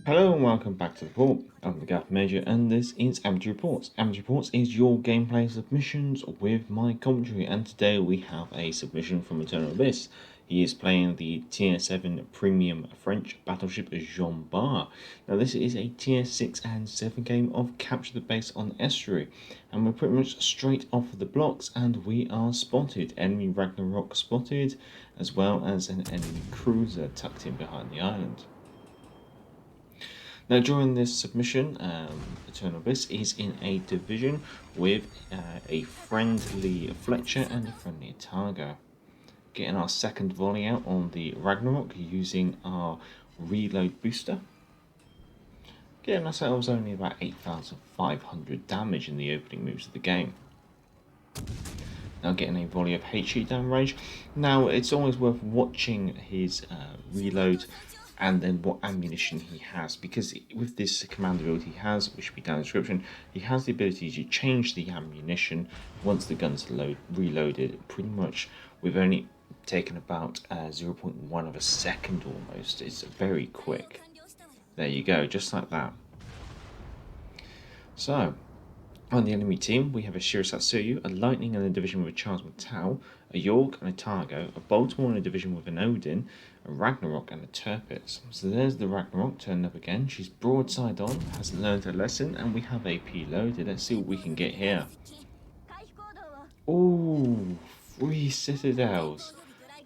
Hello and welcome back to the port. I'm the Gaff Major and this is Amateur Reports. Amateur Reports is your gameplay submissions with my commentary, and today we have a submission from Eternal Abyss. He is playing the Tier 7 Premium French battleship Jean Bart. Now this is a Tier 6 and 7 game of Capture the Base on Estuary, and we're pretty much straight off of the blocks and we are spotted. Enemy Ragnarok spotted, as well as an enemy cruiser tucked in behind the island. Now, during this submission, Eternal Abyss is in a division with a friendly Fletcher and a friendly Targo. Getting our second volley out on the Ragnarok using our reload booster. Getting ourselves only about 8,500 damage in the opening moves of the game. Now getting a volley of HE down range. Now it's always worth watching his reload and then what ammunition he has, because with this command ability he has, which will be down in the description, he has the ability to change the ammunition once the gun's reloaded. Pretty much we've only taken about 0.1 of a second almost. It's very quick. There you go, just like that. So on the enemy team, we have a Shiratsuyu, a Lightning in a division with a Charles Mattel, a York and a Targo, a Baltimore in a division with an Odin, a Ragnarok and a Tirpitz. So there's the Ragnarok turned up again. She's broadside on, has learned her lesson, and we have AP loaded. Let's see what we can get here. Ooh, 3 citadels,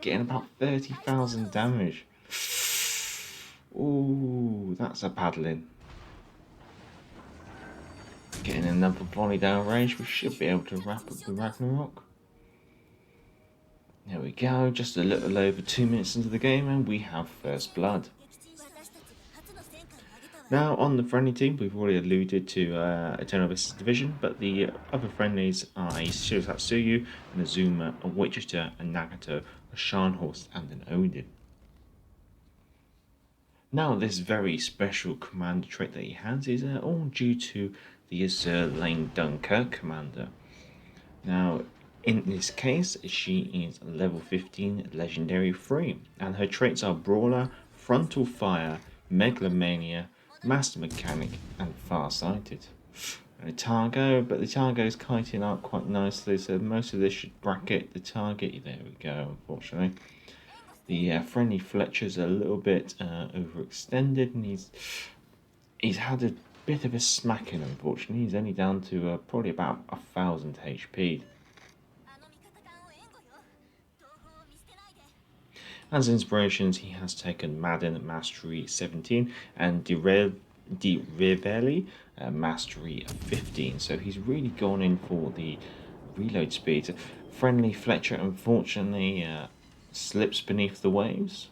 getting about 30,000 damage. Ooh, that's a paddling. Getting another volley down range, we should be able to wrap up the Ragnarok. There we go, just a little over 2 minutes into the game and we have first blood. Now on the friendly team, we've already alluded to Eternal Abyss's division, but the other friendlies are a Shiratsuyu, an Azuma, a Wichita, a Nagato, a Scharnhorst and an Odin. Now this very special commander trait that he has is all due to the Azur Lane Dunkerque commander. Now in this case she is level 15 legendary free, and her traits are Brawler, Frontal Fire, Megalomania, Master Mechanic and Farsighted. And a Targo, but the Targo is kiting up quite nicely, so most of this should bracket the target. There we go, unfortunately. The friendly Fletcher's a little bit overextended, and he's had a bit of a smacking, unfortunately. He's only down to probably about 1,000 HP. As inspirations, he has taken Madden Mastery 17 and De Revel Mastery 15. So he's really gone in for the reload speed. Friendly Fletcher, unfortunately, slips beneath the waves.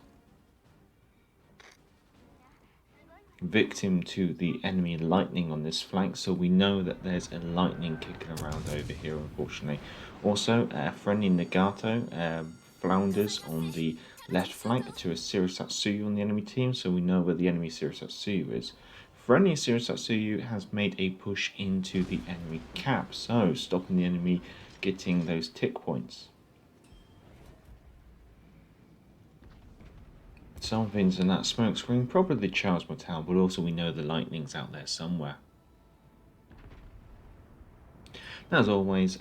Victim to the enemy lightning on this flank, so we know that there's a lightning kicking around over here, unfortunately. Also, friendly Nagato flounders on the left flank to a Shiratsuyu on the enemy team, so we know where the enemy Shiratsuyu is. Friendly Shiratsuyu has made a push into the enemy cap, so stopping the enemy getting those tick points. Something's in that smoke screen, probably the Charles Mattel, but also we know the lightning's out there somewhere. As always,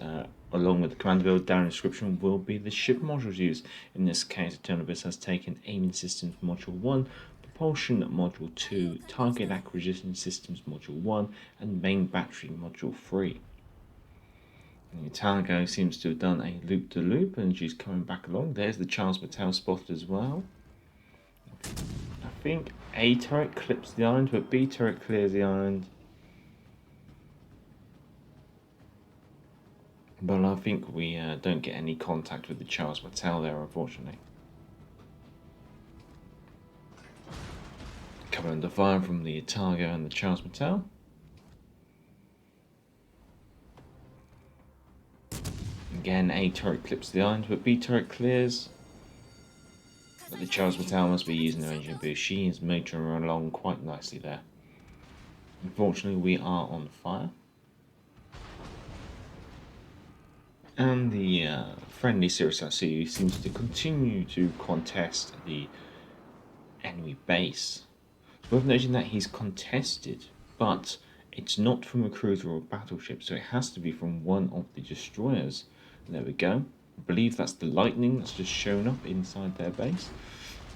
along with the command build down in the description will be the ship modules used. In this case, Eternal Abyss has taken Aiming Systems Module 1, Propulsion Module 2, Target Acquisition Systems Module 1, and Main Battery Module 3. And the Targo seems to have done a loop-to-loop, and she's coming back along. There's the Charles Mattel spotted as well. I think A turret clips the island, but B turret clears the island. But I think we don't get any contact with the Charles Mattel there, unfortunately. Coming under fire from the Targo and the Charles Mattel. Again, A turret clips the island, but B turret clears. But the Charles Mattel must be using her engine boost. She is motoring along quite nicely there. Unfortunately, we are on fire. And the friendly Shiratsuyu seems to continue to contest the enemy base. Worth noting that he's contested, but it's not from a cruiser or a battleship, so it has to be from one of the destroyers. There we go. I believe that's the Lightning that's just shown up inside their base.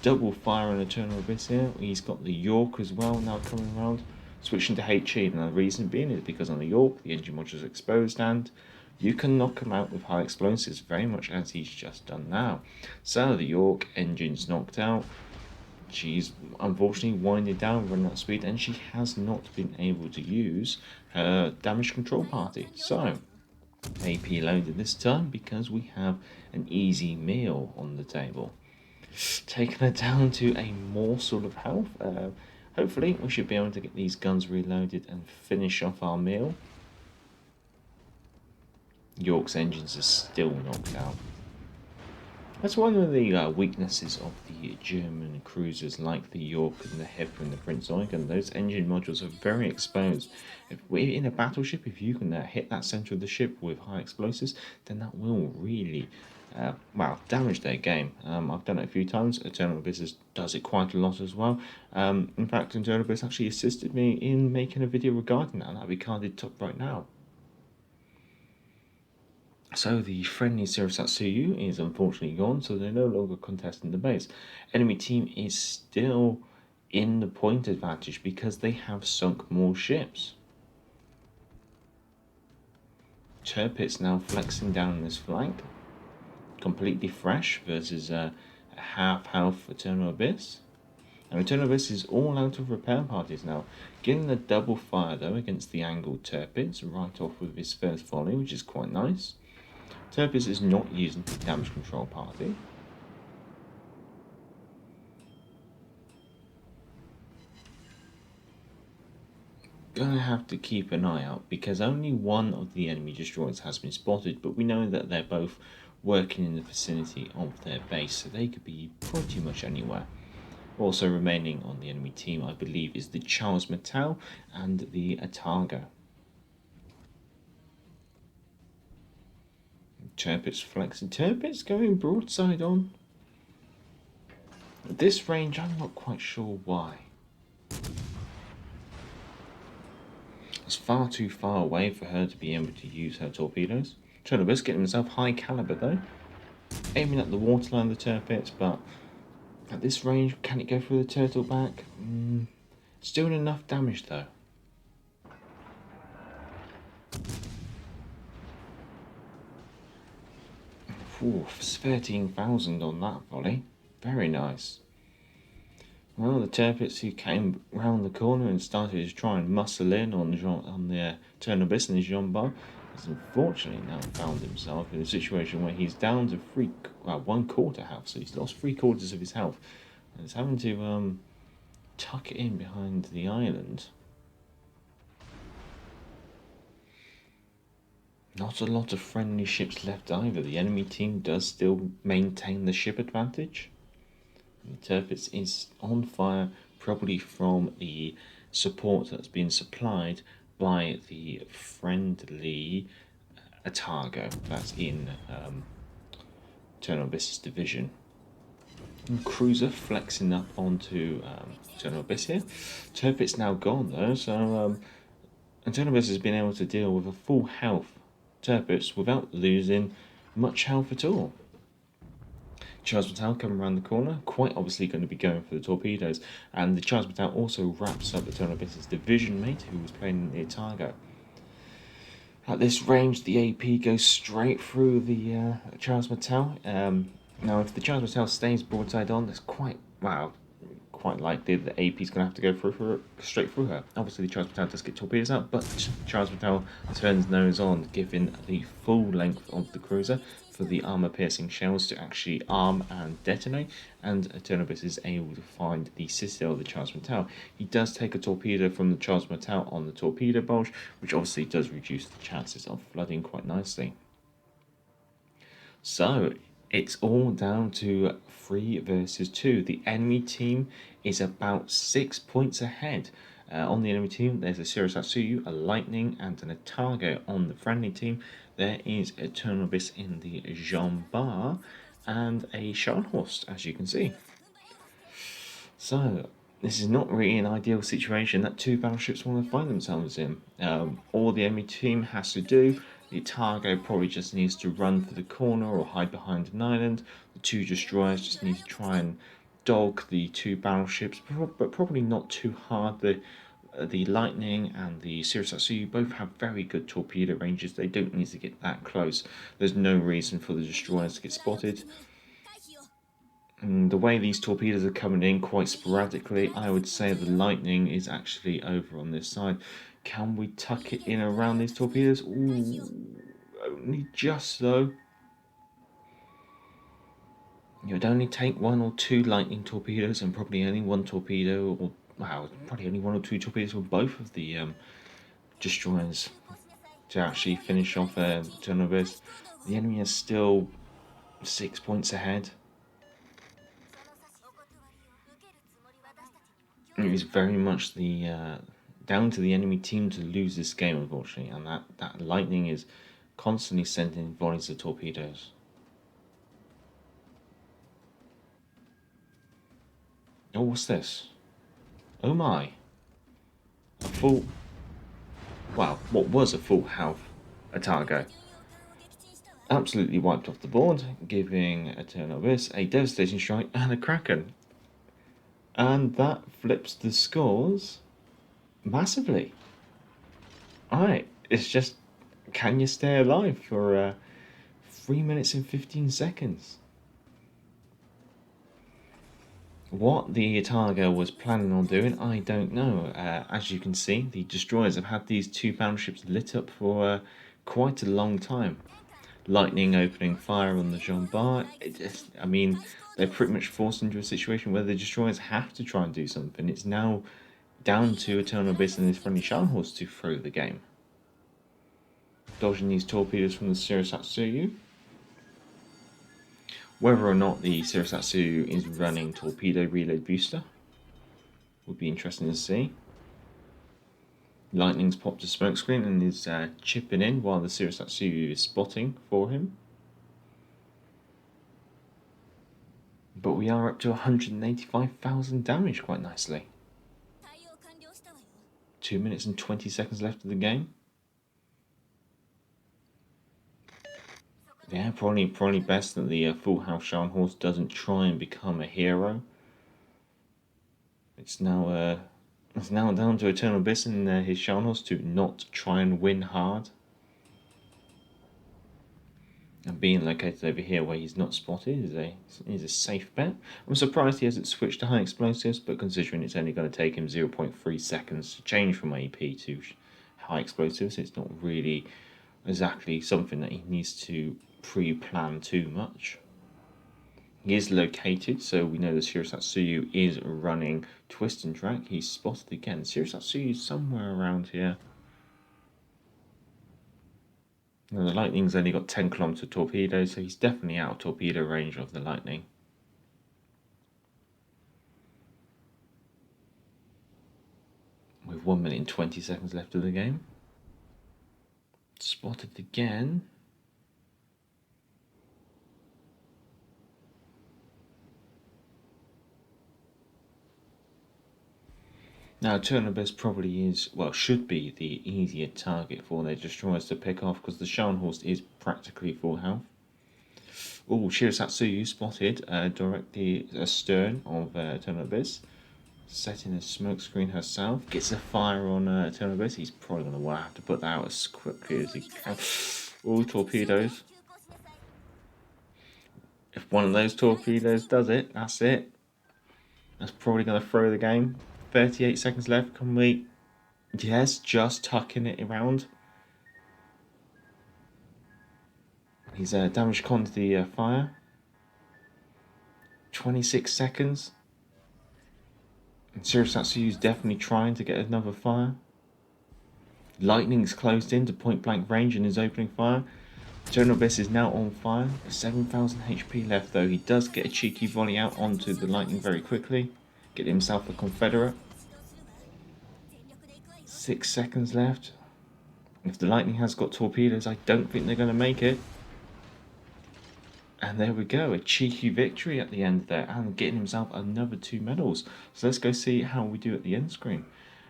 Double fire on Eternal Abyss here. He's got the York as well now coming around. Switching to HE, and the reason being is because on the York, the engine module is exposed and you can knock him out with high explosives, very much as he's just done now. So the York engine's knocked out. She's unfortunately winding down, running out of speed, and she has not been able to use her damage control party. So AP loaded this time because we have an easy meal on the table. Taking her down to a morsel of health. Hopefully we should be able to get these guns reloaded and finish off our meal. York's engines are still knocked out. That's one of the weaknesses of the German cruisers like the York and the Hipper and the Prince Eugen. Those engine modules are very exposed. If we're in a battleship, if you can hit that center of the ship with high explosives, then that will really damage their game. I've done it a few times. Eternal Abyss does it quite a lot as well. In fact, Eternal Abyss actually assisted me in making a video regarding that. That'll be carded top right now. So the friendly Satsuyu is unfortunately gone, so they're no longer contesting the base. Enemy team is still in the point advantage because they have sunk more ships. Tirpitz now flexing down this flank. Completely fresh versus a half health Eternal Abyss. And Eternal Abyss is all out of repair parties now. Getting the double fire though against the angled Tirpitz right off with his first volley, which is quite nice. Tirpitz is not using the damage control party. Gonna have to keep an eye out because only one of the enemy destroyers has been spotted, but we know that they're both working in the vicinity of their base, so they could be pretty much anywhere. Also remaining on the enemy team, I believe, is the Charles Mattel and the Ataga. Tirpitz flexing. Tirpitz going broadside on. At this range, I'm not quite sure why. It's far too far away for her to be able to use her torpedoes. Tirpitz getting himself high caliber though. Aiming at the waterline of the Tirpitz, but at this range, can it go through the turtle back? It's doing enough damage though. Ooh, 13,000 on that volley. Very nice. Well, the Tirpitz who came round the corner and started to try and muscle in on the Eternal Abyss and Jean Bart has unfortunately now found himself in a situation where he's down to 1/4 health, so he's lost 3/4 of his health, and he's having to tuck it in behind the island. Not a lot of friendly ships left either. The enemy team does still maintain the ship advantage. The Tirpitz is on fire, probably from the support that's been supplied by the friendly Atago that's in Eternal Abyss's division. And Cruiser flexing up onto Eternal Abyss here. Tirpitz now gone though, so Eternal Abyss has been able to deal with a full health Tirpitz without losing much health at all. Charles Mattel coming around the corner, quite obviously going to be going for the torpedoes, and the Charles Mattel also wraps up Eternal Abyss's division mate who was playing the Atago. At this range, the AP goes straight through the Charles Mattel. Now, if the Charles Mattel stays broadside on, that's quite likely the AP is going to have to go straight through her. Obviously, the Charles Mattel does get torpedoes out, but Charles Mattel turns nose on, giving the full length of the cruiser for the armor-piercing shells to actually arm and detonate, and Eternal Abyss is able to find the citadel of the Charles Mattel. He does take a torpedo from the Charles Mattel on the torpedo bulge, which obviously does reduce the chances of flooding quite nicely. So, it's all down to 3 versus 2. The enemy team is about 6 points ahead. On the enemy team, there's a Satsuyu, a Lightning, and an Atago. On the friendly team, there is Eternal Abyss in the Jean Bart and a Scharnhorst, as you can see. So, This is not really an ideal situation that two battleships want to find themselves in. All the enemy team has to do, the Targo probably just needs to run for the corner or hide behind an island. The two destroyers just need to try and dog the two battleships, but probably not too hard. The Lightning and the Sirius Atsuyu both have very good torpedo ranges. They don't need to get that close. There's no reason for the destroyers to get spotted. And the way these torpedoes are coming in quite sporadically, I would say the Lightning is actually over on this side. Can we tuck it in around these torpedoes? Ooh, only just though. It would only take one or two Lightning torpedoes and probably only one torpedo, or wow, probably only one or two torpedoes for both of the destroyers to actually finish off Eternal Abyss. The enemy is still 6 points ahead. It is very much the down to the enemy team to lose this game, unfortunately, and that Lightning is constantly sending volleys of torpedoes. Oh, what's this? Oh my. A full... Well, what was a full health Targo. Absolutely wiped off the board, giving Eternal Abyss a devastating strike and a Kraken. And that flips the scores massively. Alright, it's just, can you stay alive for 3 minutes and 15 seconds? What the Targo was planning on doing, I don't know. As you can see, the destroyers have had these two battleships lit up for quite a long time. Lightning opening fire on the Jean Bart. I mean, they're pretty much forced into a situation where the destroyers have to try and do something. It's now down to Eternal Abyss and his friendly Scharnhorst to throw the game. Dodging these torpedoes from the Sirius Atsuyu. Whether or not the Sirius Atsuyu is running torpedo reload booster would be interesting to see. Lightning's popped a smokescreen and is chipping in while the Sirius Atsuyu is spotting for him. But we are up to 185,000 damage quite nicely. 2 minutes and 20 seconds left of the game. Yeah, probably best that the full house Scharnhorst doesn't try and become a hero. It's now down to Eternal Abyss and his Scharnhorst to not try and win hard. And being located over here where he's not spotted is a safe bet. I'm surprised he hasn't switched to high explosives, but considering it's only going to take him 0.3 seconds to change from AP to high explosives, it's not really exactly something that he needs to pre-plan too much. He is located, so we know that Sirius Atsuyu is running Twist and Track. He's spotted again. Sirius Atsuyu is somewhere around here. Now, the Lightning's only got 10 kilometer torpedoes, so he's definitely out of torpedo range of the Lightning. With 1 minute and 20 seconds left of the game. Spotted again. Now, Eternal Abyss probably is, well, should be the easier target for their destroyers to pick off because the Scharnhorst is practically full health. Oh, Sirius Atsuyu spotted directly astern of Eternal Abyss. Setting a smoke screen herself. Gets a fire on Eternal Abyss. He's probably going to have to put that out as quickly as he can. All torpedoes. If one of those torpedoes does it, that's it. That's probably going to throw the game. 38 seconds left. Can we... Yes, just tucking it around. He's damage conned the fire. 26 seconds. And Sirius Atsuyu's definitely trying to get another fire. Lightning's closed in to point blank range in his opening fire. Eternal Abyss is now on fire. 7,000 HP left though. He does get a cheeky volley out onto the Lightning very quickly. Get himself a Confederate. 6 seconds left. If the Lightning has got torpedoes, I don't think they're going to make it. And there we go, a cheeky victory at the end there, and getting himself another 2 medals. So let's go see how we do at the end screen.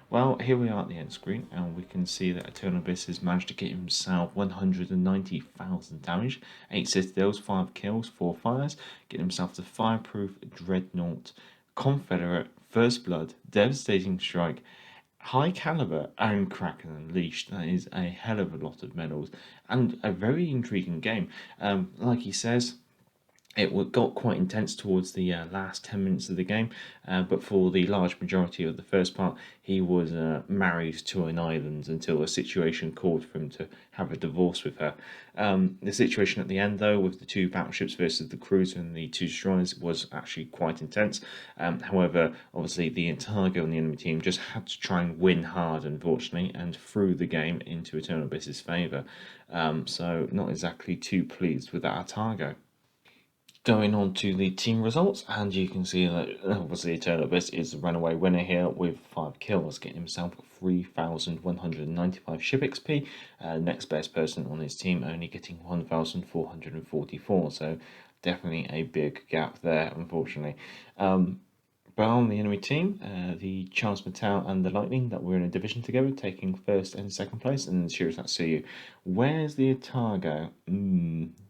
Well, here we are at the end screen, and we can see that Eternal Abyss has managed to get himself 190,000 damage, 8 citadels, 5 kills, 4 fires, getting himself the Fireproof, Dreadnought, Confederate, First Blood, Devastating Strike, High Caliber, and Kraken Unleashed. That is a hell of a lot of medals, and a very intriguing game. Like he says, it got quite intense towards the last 10 minutes of the game, but for the large majority of the first part, he was married to an island until a situation called for him to have a divorce with her. The situation at the end, though, with the 2 battleships versus the cruiser and the 2 destroyers was actually quite intense. However, obviously, the Intargo and the enemy team just had to try and win hard, unfortunately, and threw the game into Eternal Abyss's favour. So, not exactly too pleased with that Intargo. Going on to the team results, and you can see that obviously Eternal Abyss is the runaway winner here with 5 kills, getting himself 3,195 ship XP. Next best person on his team only getting 1,444, so definitely a big gap there, unfortunately. But on the enemy team, the Charles Mattel and the Lightning that were in a division together, taking first and second place, and Shiraz Natsuyu. Where's the Intargo?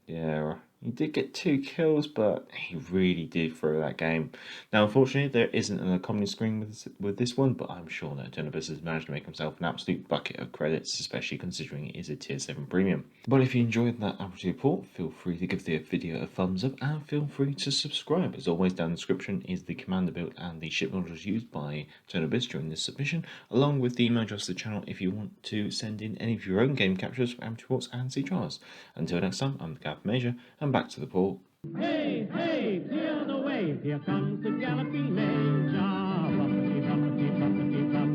Yeah, he did get 2 kills, but he really did throw that game. Now, unfortunately, there isn't an economy screen with this one, but I'm sure that Eternal Abyss has managed to make himself an absolute bucket of credits, especially considering it is a Tier 7 premium. But if you enjoyed that Admiralty report, feel free to give the video a thumbs up, and feel free to subscribe. As always, down in the description is the commander build and the ship models used by Eternal Abyss during this submission, along with the email address of the channel if you want to send in any of your own game captures for amateur reports and sea trials. Until next time, I'm the Gav Major, and back to the port. Hey, hey, clear the way, here comes the galloping major. Bumpity, bumpity, bumpity, bump.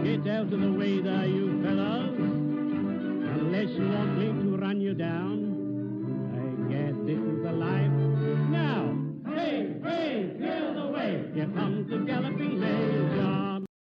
Get out of the way there, you fellows, unless you want me to run you down. I guess this is the life